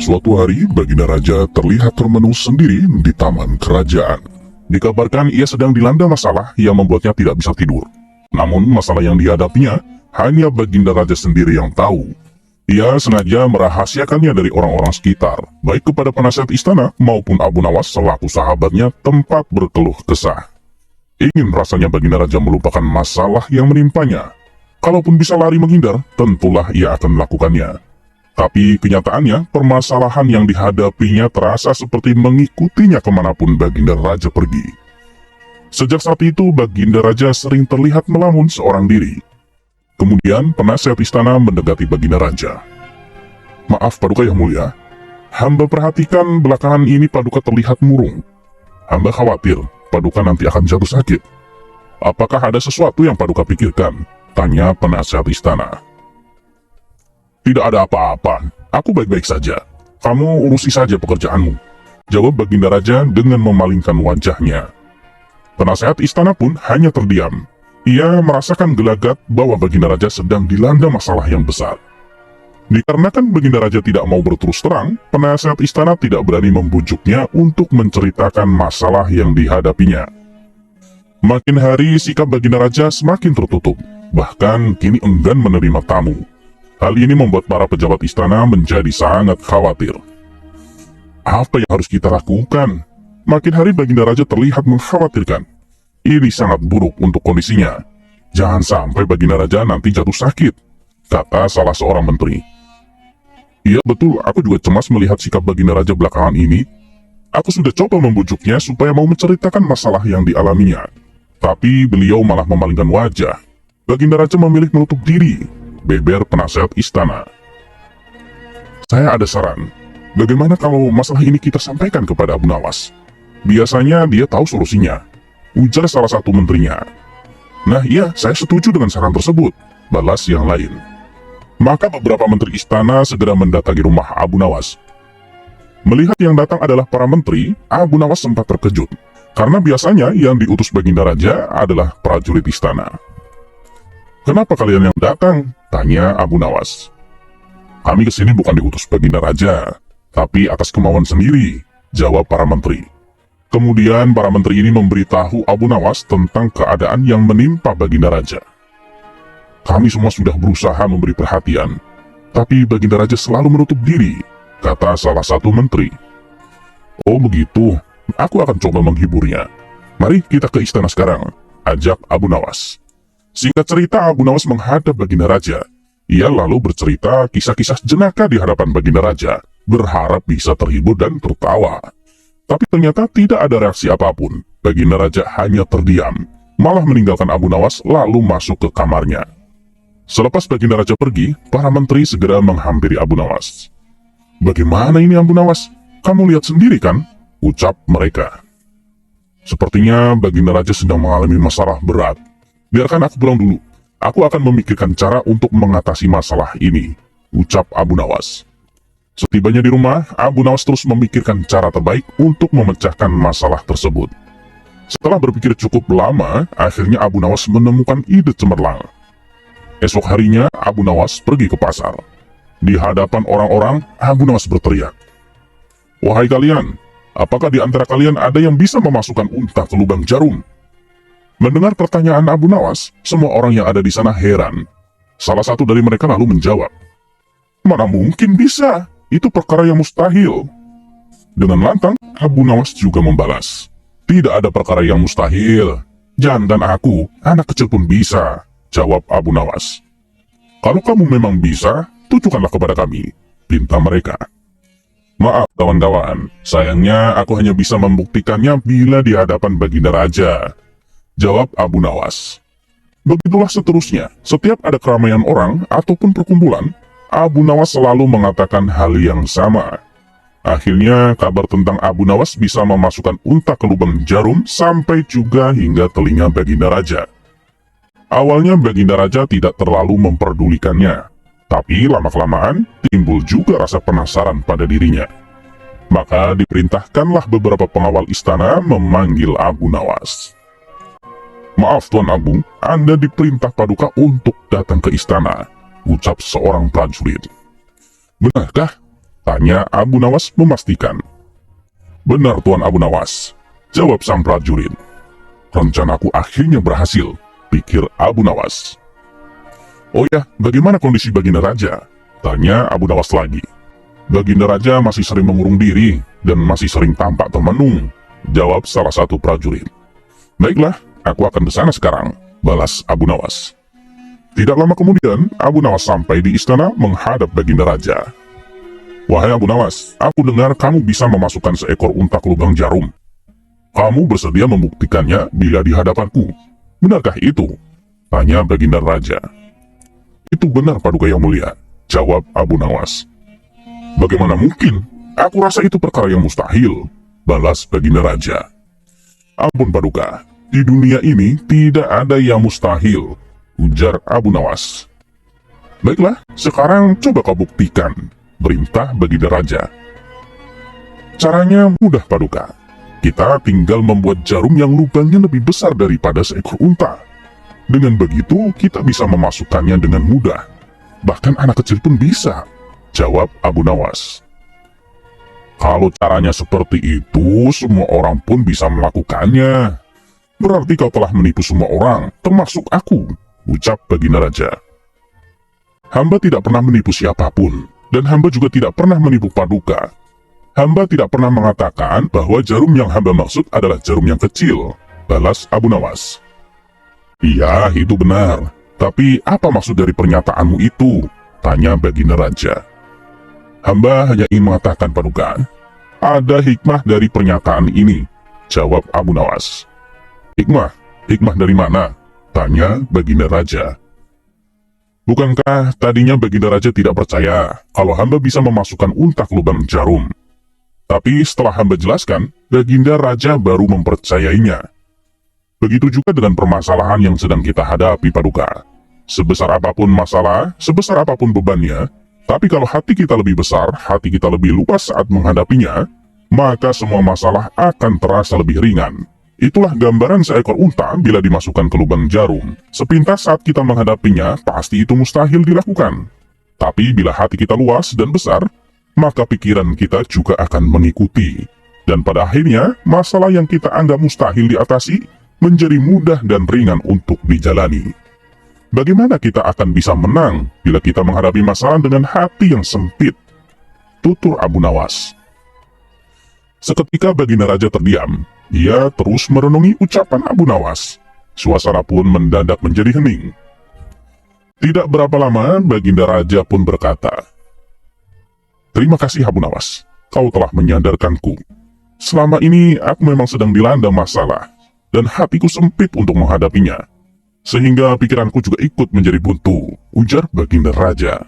Suatu hari, Baginda Raja terlihat termenung sendiri di taman kerajaan. Dikabarkan ia sedang dilanda masalah yang membuatnya tidak bisa tidur. Namun masalah yang dihadapinya hanya Baginda Raja sendiri yang tahu. Ia sengaja merahasiakannya dari orang-orang sekitar, baik kepada penasihat istana maupun Abu Nawas selaku sahabatnya tempat berkeluh kesah. Ingin rasanya Baginda Raja melupakan masalah yang menimpanya. Kalaupun bisa lari menghindar, tentulah ia akan melakukannya. Tapi kenyataannya, permasalahan yang dihadapinya terasa seperti mengikutinya kemanapun Baginda Raja pergi. Sejak saat itu, Baginda Raja sering terlihat melamun seorang diri. Kemudian, penasihat istana mendekati Baginda Raja. "Maaf, Paduka yang mulia. Hamba perhatikan belakangan ini Paduka terlihat murung. Hamba khawatir Paduka nanti akan jatuh sakit. Apakah ada sesuatu yang Paduka pikirkan?" tanya penasihat istana. "Tidak ada apa-apa, aku baik-baik saja. Kamu urusi saja pekerjaanmu," jawab Baginda Raja dengan memalingkan wajahnya. Penasihat istana pun hanya terdiam. Ia merasakan gelagat bahwa Baginda Raja sedang dilanda masalah yang besar. Dikarenakan Baginda Raja tidak mau berterus terang, penasihat istana tidak berani membujuknya untuk menceritakan masalah yang dihadapinya. Makin hari sikap Baginda Raja semakin tertutup, bahkan kini enggan menerima tamu. Hal ini membuat para pejabat istana menjadi sangat khawatir. Apa yang harus kita lakukan? Makin hari Baginda Raja terlihat mengkhawatirkan. Ini sangat buruk untuk kondisinya. Jangan sampai Baginda Raja nanti jatuh sakit, kata salah seorang menteri. "Iya betul, aku juga cemas melihat sikap Baginda Raja belakangan ini. Aku sudah coba membujuknya supaya mau menceritakan masalah yang dialaminya. Tapi beliau malah memalingkan wajah. Baginda Raja memilih menutup diri," beber penasihat istana. "Saya ada saran. Bagaimana kalau masalah ini kita sampaikan kepada Abu Nawas? Biasanya dia tahu solusinya," ujar salah satu menterinya. "Nah iya, saya setuju dengan saran tersebut," balas yang lain. Maka beberapa menteri istana segera mendatangi rumah Abu Nawas. Melihat yang datang adalah para menteri, Abu Nawas sempat terkejut. Karena biasanya yang diutus Baginda Raja adalah prajurit istana. "Kenapa kalian yang datang?" tanya Abu Nawas. "Kami kesini bukan diutus Baginda Raja, tapi atas kemauan sendiri," jawab para menteri. Kemudian para menteri ini memberitahu Abu Nawas tentang keadaan yang menimpa Baginda Raja. "Kami semua sudah berusaha memberi perhatian, tapi Baginda Raja selalu menutup diri," kata salah satu menteri. "Oh begitu, aku akan coba menghiburnya. Mari kita ke istana sekarang," ajak Abu Nawas. Singkat cerita, Abu Nawas menghadap Baginda Raja. Ia lalu bercerita kisah-kisah jenaka di hadapan Baginda Raja, berharap bisa terhibur dan tertawa. Tapi ternyata tidak ada reaksi apapun. Baginda Raja hanya terdiam, malah meninggalkan Abu Nawas lalu masuk ke kamarnya. Selepas Baginda Raja pergi, para menteri segera menghampiri Abu Nawas. "Bagaimana ini Abu Nawas? Kamu lihat sendiri kan?" ucap mereka. "Sepertinya Baginda Raja sedang mengalami masalah berat. Biarkan aku pulang dulu. Aku akan memikirkan cara untuk mengatasi masalah ini," ucap Abu Nawas. Setibanya di rumah, Abu Nawas terus memikirkan cara terbaik untuk memecahkan masalah tersebut. Setelah berpikir cukup lama, akhirnya Abu Nawas menemukan ide cemerlang. Esok harinya, Abu Nawas pergi ke pasar. Di hadapan orang-orang, Abu Nawas berteriak, "Wahai kalian, apakah di antara kalian ada yang bisa memasukkan unta ke lubang jarum?" Mendengar pertanyaan Abu Nawas, semua orang yang ada di sana heran. Salah satu dari mereka lalu menjawab, "Mana mungkin bisa? Itu perkara yang mustahil." Dengan lantang, Abu Nawas juga membalas, "Tidak ada perkara yang mustahil. Jan dan aku, anak kecil pun bisa," jawab Abu Nawas. "Kalau kamu memang bisa, tunjukkanlah kepada kami," pinta mereka. "Maaf kawan-kawan, sayangnya aku hanya bisa membuktikannya bila di hadapan Baginda Raja," jawab Abu Nawas. Begitulah seterusnya, setiap ada keramaian orang ataupun perkumpulan, Abu Nawas selalu mengatakan hal yang sama. Akhirnya, kabar tentang Abu Nawas bisa memasukkan unta ke lubang jarum sampai juga hingga telinga Baginda Raja. Awalnya Baginda Raja tidak terlalu memperdulikannya, tapi lama-kelamaan timbul juga rasa penasaran pada dirinya. Maka diperintahkanlah beberapa pengawal istana memanggil Abu Nawas. "Maaf Tuan Agung, Anda diperintah Paduka untuk datang ke istana," ucap seorang prajurit. "Benarkah? Tanya Abu Nawas memastikan. Benar Tuan Abu Nawas, jawab sang prajurit. Rencanaku akhirnya berhasil, pikir Abu Nawas. Oh ya, bagaimana kondisi Baginda Raja? Tanya Abu Nawas lagi. Baginda Raja masih sering mengurung diri dan masih sering tampak termenung, jawab salah satu prajurit. Baiklah, aku akan ke sana sekarang, balas Abu Nawas. Tidak lama kemudian, Abu Nawas sampai di istana menghadap Baginda Raja. Wahai Abu Nawas, aku dengar kamu bisa memasukkan seekor unta ke lubang jarum. Kamu bersedia membuktikannya bila di hadapanku. Benarkah itu? Tanya Baginda Raja. Itu benar Paduka Yang Mulia, jawab Abu Nawas. Bagaimana mungkin? Aku rasa itu perkara yang mustahil, balas Baginda Raja. Ampun Paduka, di dunia ini tidak ada yang mustahil, ujar Abu Nawas. Baiklah, sekarang coba kau buktikan, perintah Baginda Raja. Caranya mudah Paduka. Kita tinggal membuat jarum yang lubangnya lebih besar daripada seekor unta. Dengan begitu, kita bisa memasukkannya dengan mudah. Bahkan anak kecil pun bisa, jawab Abu Nawas. Kalau caranya seperti itu, semua orang pun bisa melakukannya. Berarti kau telah menipu semua orang, termasuk aku, ucap Baginda Raja. Hamba tidak pernah menipu siapapun, dan hamba juga tidak pernah menipu Paduka. Hamba tidak pernah mengatakan bahwa jarum yang hamba maksud adalah jarum yang kecil, balas Abu Nawas. Iya, itu benar. Tapi apa maksud dari pernyataanmu itu? Tanya Baginda Raja. Hamba hanya ingin mengatakan Paduka, ada hikmah dari pernyataan ini, jawab Abu Nawas. Hikmah? Hikmah dari mana? Tanya Baginda Raja. Bukankah tadinya Baginda Raja tidak percaya kalau hamba bisa memasukkan unta ke lubang jarum? Tapi setelah hamba jelaskan, Baginda Raja baru mempercayainya. Begitu juga dengan permasalahan yang sedang kita hadapi Paduka. Sebesar apapun masalah, sebesar apapun bebannya, tapi kalau hati kita lebih besar, hati kita lebih luas saat menghadapinya, maka semua masalah akan terasa lebih ringan. Itulah gambaran seekor unta bila dimasukkan ke lubang jarum. Sepintas saat kita menghadapinya, pasti itu mustahil dilakukan. Tapi bila hati kita luas dan besar, maka pikiran kita juga akan mengikuti. Dan pada akhirnya, masalah yang kita anggap mustahil diatasi, menjadi mudah dan ringan untuk dijalani. Bagaimana kita akan bisa menang bila kita menghadapi masalah dengan hati yang sempit? Tutur Abu Nawas. Seketika Baginda Raja terdiam. Ia terus merenungi ucapan Abu Nawas. Suasana pun mendadak menjadi hening. Tidak berapa lama, Baginda Raja pun berkata, Terima kasih Abu Nawas, kau telah menyadarkanku. Selama ini aku memang sedang dilanda masalah, dan hatiku sempit untuk menghadapinya. Sehingga pikiranku juga ikut menjadi buntu, ujar Baginda Raja.